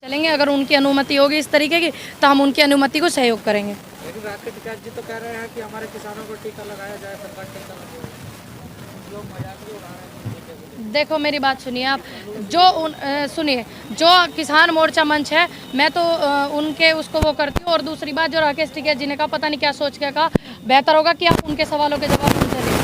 चलेंगे। अगर उनकी अनुमति होगी इस तरीके की तो हम उनकी अनुमति को सहयोग करेंगे। लेकिन राकेश टिकैत जी तो कह रहे हैं कि हमारे किसानों को टीका लगाया जाए, सरकार टीका लगाए, लोग मजाक भी उड़ा रहे हैं। देखो मेरी बात सुनिए आप, सुनिए, जो किसान मोर्चा मंच है मैं तो उनके उसको वो करती हूँ। और दूसरी बात, जो राकेश टिकैत जी ने कहा, पता नहीं क्या सोच के कहा, बेहतर होगा कि आप उनके सवालों के जवाब उनसे दें।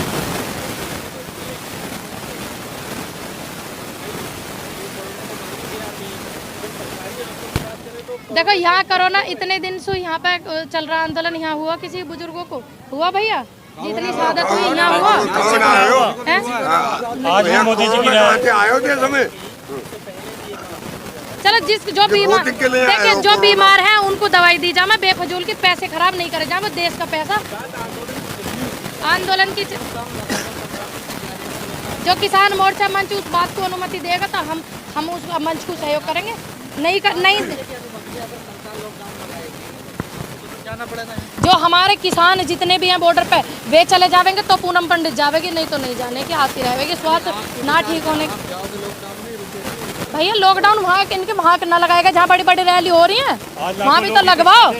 देखो यहाँ करो ना, इतने दिन से यहाँ पे चल रहा आंदोलन, यहाँ हुआ किसी बुजुर्गों को हुआ भैया? जितनी शहादत हुई यहाँ हुआ है? आज भी मोदी जी की आयो थे समय। चलो जो बीमार, देखिए जो बीमार है उनको दवाई दी जाए, मैं बेफजूल की पैसे खराब नहीं करे जाए, वो देश का पैसा आंदोलन की। जो किसान मोर्चा मंच उस बात को अनुमति देगा तो हम उस मंच को सहयोग करेंगे। नहीं जो हमारे किसान जितने भी हैं बॉर्डर पे वे चले जाएंगे तो पूनम पंडित जावेगी, नहीं तो नहीं जाने की आती रहेगी। स्वास्थ्य ना ठीक होने भैया लॉकडाउन वहाँ इनके वहाँ ना लगाएगा जहाँ बड़ी बड़ी रैली हो रही है, वहाँ भी तो लगवाओ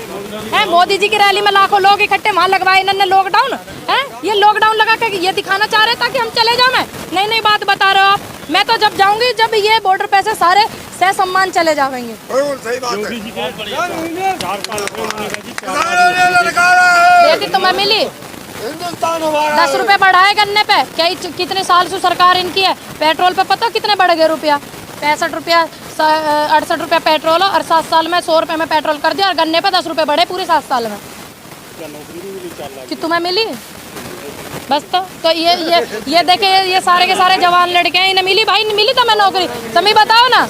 है। मोदी जी की रैली में लाखों लोग इकट्ठे, वहाँ लगवाए इन्होंने लॉकडाउन है। ये लॉकडाउन लगा के ये दिखाना चाह रहे ताकि हम चले जाए। नहीं बात बता रहे हो आप। मैं तो जब जाऊंगी जब ये बॉर्डर पे से सारे सह सम्मान चले जाएंगे। देखी तो मैं मिली 10 रुपए बढ़ाए गन्ने पे, क्या कितने साल से सरकार इनकी है। पेट्रोल पे पता कितने बढ़ गए रुपया, 65 रुपया 68 रुपया पेट्रोल, और 7 साल में 100 रुपये में पेट्रोल कर दिया। और गन्ने पे 10 रुपये बढ़े पूरे 7 साल में। कि तुम्हें मिली बस तो ये देखे, ये सारे के सारे जवान लड़के हैं, इन्हें मिली भाई, मिली तो मैं नौकरी, तुम्हें बताओ ना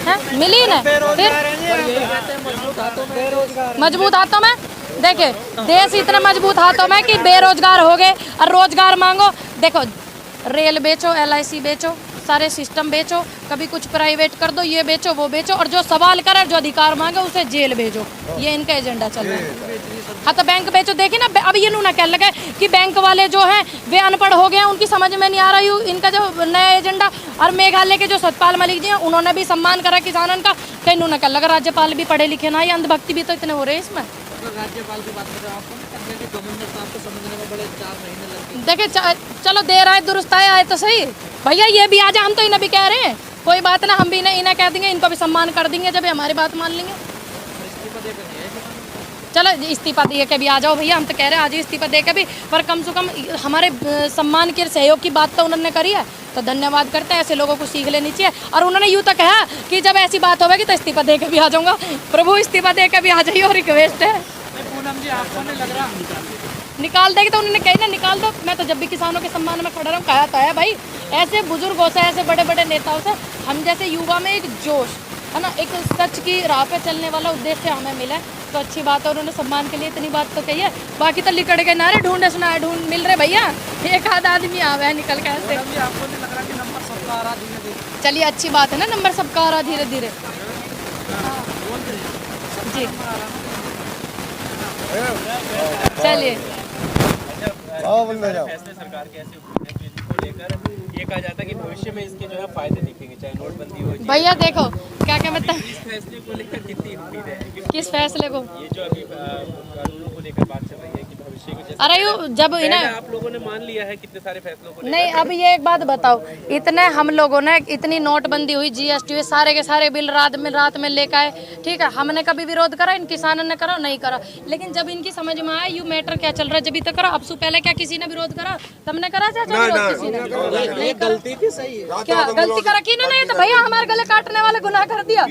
है? मिली ना फिर मजबूत हाथों में। देखे देश इतने मजबूत हाथों में कि बेरोजगार हो गए और रोजगार मांगो। देखो रेल बेचो, LIC बेचो, सारे सिस्टम बेचो, कभी कुछ प्राइवेट कर दो, ये बेचो वो बेचो, और जो सवाल करे जो अधिकार मांगे उसे जेल भेजो। ये इनका एजेंडा चल रहा है। हाँ तो बैंक बेचो। देखिए ना अब ये ना कह लगे कि बैंक वाले जो हैं वे अनपढ़ हो गए हैं, उनकी समझ में नहीं आ रही इनका जो नया एजेंडा। और मेघालय के जो सतपाल मलिक जी हैं उन्होंने भी सम्मान करा किसानों का, कहीं ना कह लगा राज्यपाल भी पढ़े लिखे ना, ये अंधभक्ति भी तो इतने हो रहे हैं इसमें। राज्यपाल की बात करें आपको समझने में बड़े 4 महीने लगे। देखिए चलो देर आए दुरुस्त आए तो सही भैया, ये भी आ जाए, हम तो इन्हें भी कह रहे हैं कोई बात ना, हम भी इन्हें कह देंगे, इनको भी सम्मान कर देंगे जब हमारी बात मान लेंगे। चलो इस्तीफा दे के भी आ जाओ भैया, हम तो कह रहे हैं आज ही इस्तीफा दे के भी, पर कम से कम हमारे सम्मान के सहयोग की बात तो उन्होंने करी है तो धन्यवाद करते हैं। ऐसे लोगों को सीख लेनी चाहिए। और उन्होंने यूँ तो कहा कि जब ऐसी बात होगी तो इस्तीफा दे के भी आ जाऊँगा। प्रभु इस्तीफा दे के भी आ जाइए, और रिक्वेस्ट है। पूनम जी आपको नहीं लग रहा निकाल देगी तो उन्होंने कही ना निकाल दो। मैं तो जब भी किसानों के सम्मान में खड़ा रहूँ, कहा तो है भाई, ऐसे बुजुर्गों से, ऐसे बड़े बड़े नेताओं से हम जैसे युवा में एक जोश है ना, एक सच की राह पे चलने वाला उद्देश्य हमें मिला तो अच्छी बात है। उन्होंने सम्मान के लिए इतनी बात तो कही है, बाकी तो लिकड़ के नारे ढूंढे सुना ढूंढ मिल रहे भैया, एक आध आदमी आवे है निकल के ऐसे। आपको नहीं लग रहा कि नंबर सबका आ रहा धीरे-धीरे? चलिए अच्छी बात है ना, नंबर सबका आ रहा धीरे धीरे। जी चलिए फैसले सरकार के ऐसे उठने के जिसको लेकर ये कहा जाता है कि भविष्य में इसके जो है फायदे दिखेंगे, चाहे नोटबंदी हो। भैया देखो क्या क्या बता, इस फैसले को लेकर कितनी उम्मीद है? किस फैसले को? ये जो अभी कानूनों को लेकर बात चल रही है कि भविष्य को, जैसे अरे यू जब इन्हें आप लोगों ने मान लिया है कितने सारे फैसलों को नहीं, अब ये एक बात बताओ, इतने हम लोगों ने इतनी नोटबंदी हुई, GST हुई, सारे के सारे बिल रात में लेकर आए, ठीक है, हमने कभी विरोध करा, इन किसानों ने करा नहीं करा। लेकिन जब इनकी समझ में आया यू मैटर क्या चल रहा है, जब तक करा। अब से पहले क्या किसी ने विरोध करा? तुमने करा चाचा विरोध? किसी ने ये गलती थी, सही है क्या गलती करा कि नहीं? तो भैया हमारे गले काटने वाले गुनाह कर दिया।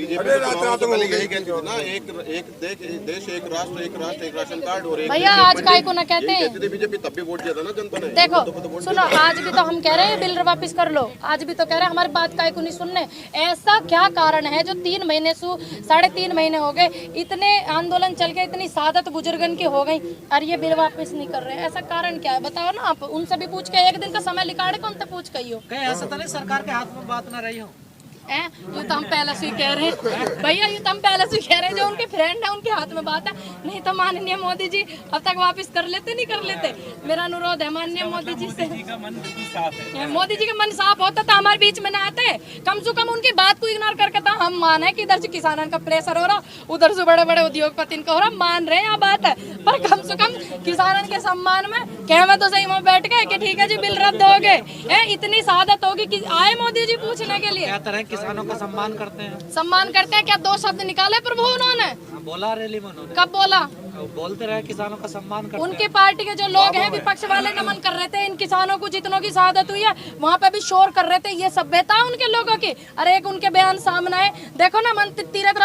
देश एक राष्ट्र एक राशन कार्ड, और भैया आज काय को ना कहते हैं बीजेपी तब भी वोट दिया था ना जनता ने। देखो सुनो, आज भी तो हम कह रहे हैं बिल वापस कर लो, आज भी तो कह रहे हैं, हमारी बात काय को नहीं सुनने। ऐसा क्या कारण है जो 3 महीने से 3.5 महीने हो गए, इतने आंदोलन चल के इतनी शहादत बुजुर्गन की हो गई और ये बिल वापस नहीं कर रहे हैं? ऐसा कारण क्या है बताओ ना आप। उनसे भी पूछ के एक दिन का समय निकाले, कौन से पूछ कही हो? कहीं ऐसा तो नहीं सरकार के हाथ में बात ना रही हो? ये तो हम पहले से ही कह रहे हैं भैया, ये तो हम पहले से ही कह रहे हैं, जो उनके फ्रेंड है उनके हाथ में बात है। नहीं तो माननीय मोदी जी अब तक वापस कर लेते, नहीं कर लेते। मेरा अनुरोध है माननीय मोदी जी से, मोदी जी का मन बिल्कुल साफ है। मोदी जी का मन साफ होता तो हमारे बीच में ना आते। कम से कम उनकी बात को इग्नोर करके तो हम मान है कि इधर से किसानों का प्रेशर हो रहा, उधर से बड़े बड़े उद्योगपति का हो रहा, मान रहे हैं यह बात है। पर कम से कम किसानों के सम्मान में कह मैं तो सही में बैठ गए कि ठीक है जी बिल रद्द हो गए। इतनी सादत होगी कि आए मोदी जी पूछने के लिए। क्या तरह किसानों का सम्मान करते हैं? सम्मान करते हैं क्या? 2 शब्द निकाले प्रभु उन्होंने, बोला रैली में उन्होंने, कब बोला? बोलते रहे किसानों का सम्मान करते उनकी पार्टी के जो लोग हैं विपक्ष वाले नमन कर रहे थे इन किसानों को, जितनों की शहादत हुई है वहाँ पे भी शोर कर रहे थे। ये सभ्यता है उनके लोगों की। अरे एक उनके बयान सामने आए, देखो ना मंत्री तीरथ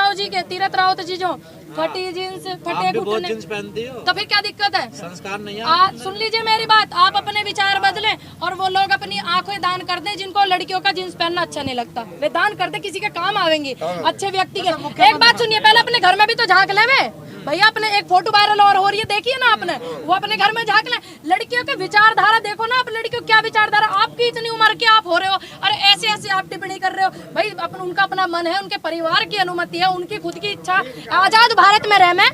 रावत जी जो फटी जींस फटे घुटने जींस पहनती हो तो फिर क्या दिक्कत है? संस्कार नहीं है। सुन लीजिए मेरी बात, आप अपने विचार बदलें और वो लोग अपनी आंखें दान कर दें जिनको लड़कियों का जींस पहनना अच्छा नहीं लगता, वे दान कर दे, किसी के काम आवेंगे अच्छे व्यक्ति के। एक बात सुनिए, पहले अपने घर में भी तो झांक ले भैया। अपने एक फोटो वायरल और हो रही है, देखिए ना आपने, वो अपने घर में झांक ले। लड़कियों की विचारधारा देखो ना, आप लड़कियों क्या विचारधारा, आपकी इतनी उम्र के आप हो रहे हो, अरे ऐसे ऐसे आप टिप्पणी कर रहे हो भाई। उनका अपना मन है, उनके परिवार की अनुमति है, उनकी खुद की इच्छा। आजाद भारत में रह में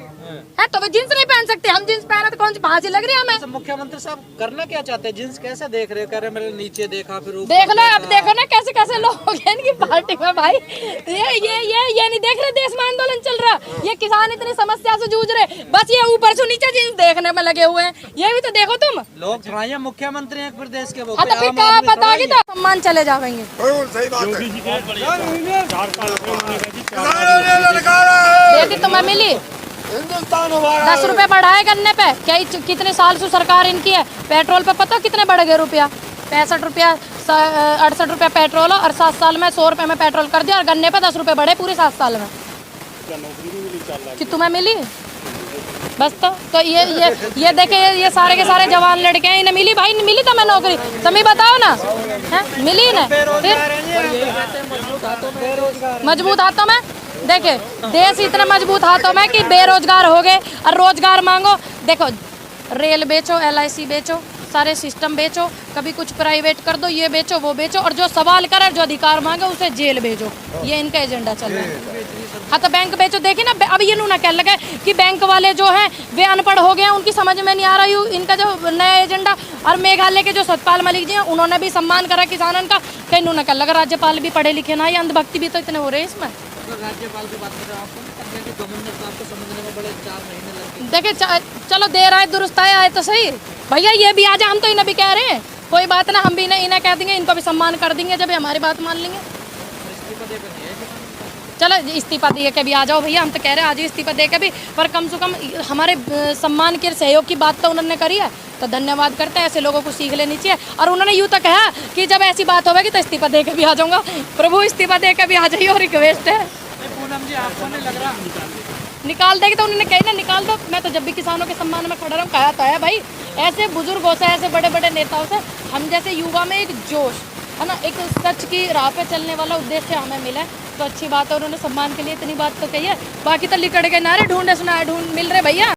है तो वे जींस नहीं पहन सकते, हम जींस पहने तो कौन सी फांसी लग रही है हमें? मुख्यमंत्री साहब करना क्या चाहते हैं? जींस कैसे देख रहे हो? कह रहे मेरे नीचे देखा, फिर देख लो, अब देखो ना कैसे कैसे लोग हैं इनकी पार्टी में भाई। ये नहीं देख रहे देश में आंदोलन चल रहा, ये किसान इतनी समस्या से जूझ रहे, बस ये ऊपर से नीचे जींस देखने में लगे हुए हैं। ये भी तो देखो तुम लोग सुनाइए, मुख्यमंत्री हैं प्रदेश के, वो हाँ तो फिर क्या पता कि तो सम्मान चले जाएंगे। बेटी तुम्हें मिली 10 रुपए बढ़ाए गन्ने पे, क्या कितने साल से सरकार इनकी है? पेट्रोल पे पता कितने बढ़ गए रुपया? 65 रुपया 68 रुपया पेट्रोल, और 7 साल में 100 रुपए में पेट्रोल कर दिया, और गन्ने पे 10 रुपए बढ़े पूरे 7 साल में। कि तुम्हें मिली बस तो ये देखे, ये सारे के सारे जवान लड़के हैं, इन्हें मिली भाई? नहीं मिली तो मैं नौकरी, तुम्हें बताओ ना है? मिली ना? फिर मजबूत हाथों में देखे, देश इतने मजबूत हाथों में कि बेरोजगार हो गए और रोजगार मांगो। देखो रेल बेचो, LIC बेचो, सारे सिस्टम बेचो, कभी कुछ प्राइवेट कर दो, ये बेचो वो बेचो, और जो सवाल करे जो अधिकार मांगे उसे जेल भेजो, ये इनका एजेंडा चल रहा है। हाँ तो बैंक बेचो, देखिए ना अब ये ना क्या लगा कि बैंक वाले जो हैं वे अनपढ़ हो गए हैं, उनकी समझ में नहीं आ रही इनका जो नया एजेंडा। और मेघालय के जो सतपाल मलिक जी हैं उन्होंने भी सम्मान करा किसानों का, कहीं ना क्या लगा राज्यपाल भी पढ़े लिखे ना, ये अंधभक्ति भी तो इतने हो रहे हैं इसमें। राज्यपाल की बात कर रहे हो, आपको आपको समझने में बड़े 4 महीने लग देखे चलो देर आए दुरुस्त आए तो सही भैया, ये भी आ जाए, हम तो इन्हें भी कह रहे हैं कोई बात ना, हम भी इन्हें कह देंगे, इनको भी सम्मान कर देंगे जब हमारी बात मान लेंगे। चलो इस्तीफा दे के भी आ जाओ भैया, हम तो कह रहे हैं आज इस्तीफा दे के भी, पर कम से कम हमारे सम्मान के सहयोग की बात तो उन्होंने करी है, तो धन्यवाद करते हैं। ऐसे लोगों को सीख लेनी चाहिए। और उन्होंने यूँ तो कहा कि जब ऐसी बात होगी तो इस्तीफा दे के भी आ जाऊँगा। प्रभु इस्तीफा दे के भी आ जाइए, और रिक्वेस्ट है। पूनम जी आपको नहीं लग रहा निकाल देगी तो उन्होंने कही ना निकाल दो, मैं तो जब भी किसानों के सम्मान में खड़ा रहूँ, कहा तो है भाई। ऐसे बुजुर्गों से, ऐसे बड़े बड़े नेताओं से हम जैसे युवा में एक जोश है ना, एक सच की राह पे चलने वाला उद्देश्य हमें मिला है, तो अच्छी बात है। उन्होंने सम्मान के लिए इतनी बात तो कही है, बाकी तो लिकड़ के नारे ढूंढे सुनाए ढूंढ मिल रहे भैया।